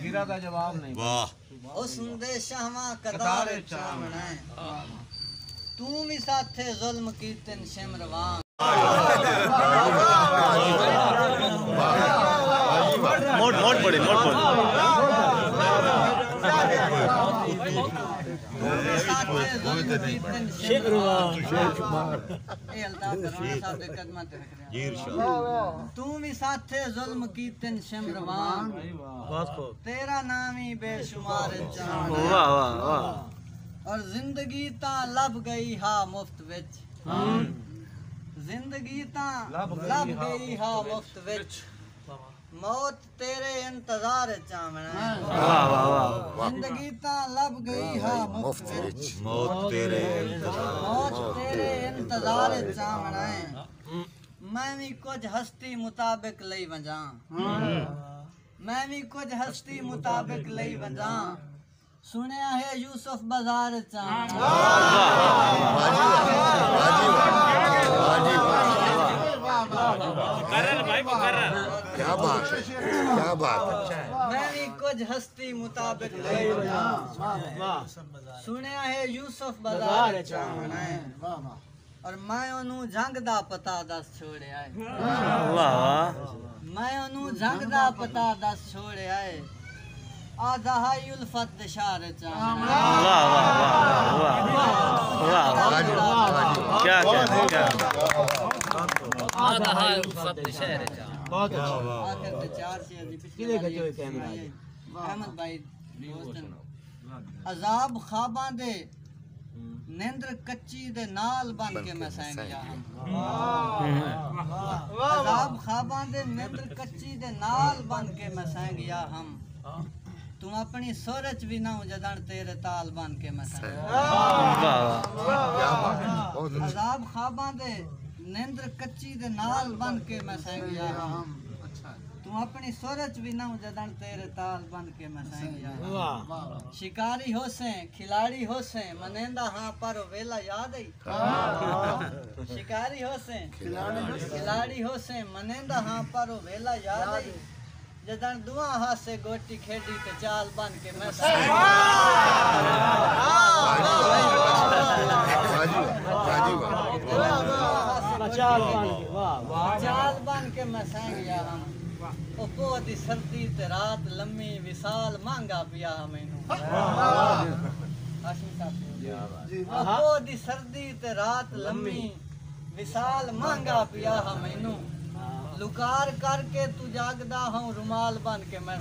गिरा का जवाब नहीं। वाह सुनदे शाहवा कदार चावना तू भी साथे जुल्म की तिन शिमरवान मोट मोट पड़े मोट पड़े तू भी साथे जुल्म की तिन शिमरवान तेरा नाम ही बेशुमार चावना और जिंदगी ता लब गई हा मुफ्त विच जिंदगी ता लब गई हा मुफ्त विच मौत तेरे इंतजार चावना जिंदगी ता लब गई हा मुफ्त विच मौत तेरे इंतजार चावना मैं भी कुछ हस्ती मुताबिक लई वजा मैं भी कुछ हस्ती मुताबिक लई वजा सुनिया है यूसुफ बाजार चावना क्या बात है क्या बात है मैं भी कुछ हस्ती मुताबिक लई वजा सुनिया है यूसुफ बाजार चावना और मैं ओनू जंग दा पता दस छोड़े आए मैं ओनू जंग दा पता दस छोड़े आए आधा हाई उल्फत दशार चावना क्या क्या आधा हाई उल्फत दशार बहुत अच्छा। आखिर ते चार से अजी पिछले अहमद भाई दोस्तन अजाब ख्वाबां दे निंद्र कच्ची दे नाल बन के मैं सैंग गया अजाब ख्वाबां दे निंद्र कच्ची दे नाल बन के मैं सैंग गया हम तुम अपनी सोरच भी ना जदन तेरे ताल बन के मैं सैंग अजाब ख्वाबां दे निंद्र कच्ची दे नाल बन के मैं सैंग गया हम तू अपनी सोरच भी ना जदन तेरे ताल बन के मैं सैंग गया शिकारी हो से खिलाड़ी हो से मनेंदा हाँ पर वेला याद आई शिकारी हो से खिलाड़ी हो से मनेंदा हाँ पर वेला याद आई जदन दुआ हाथ से गोटी खेडी ते चाल बन के मैं चाल बन के मैं सैंग गया हम ओपो दी सर्दी ते रात लम्मी विशाल मांगा पिया मैनू ओपो दी सर्दी ते रात लम्मी विशाल मांगा पिया मैनू लुकार करके तू जागदा हूँ रुमाल बन के मैं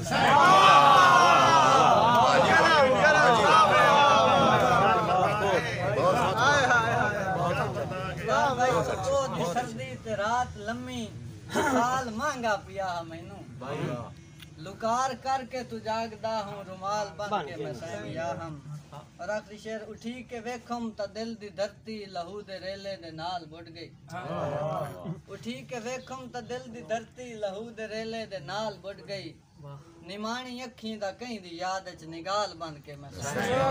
सर्दी ते रात लम्मी साल मांगा पिया मैनू लुकार करके तू जागदा हूँ रुमाल बन के मैं सैंगिया हम और आखिरी शेर उठी के वेखम त दिल दी धरती लहू दे रेले दे नाल बुड़ गई उठी के वेखम त दिल दी धरती लहू दे रेले दे नाल बुड़ गई निमाणी अखी दा कहीं दी याद च निगाल बन के मैं सैंगिया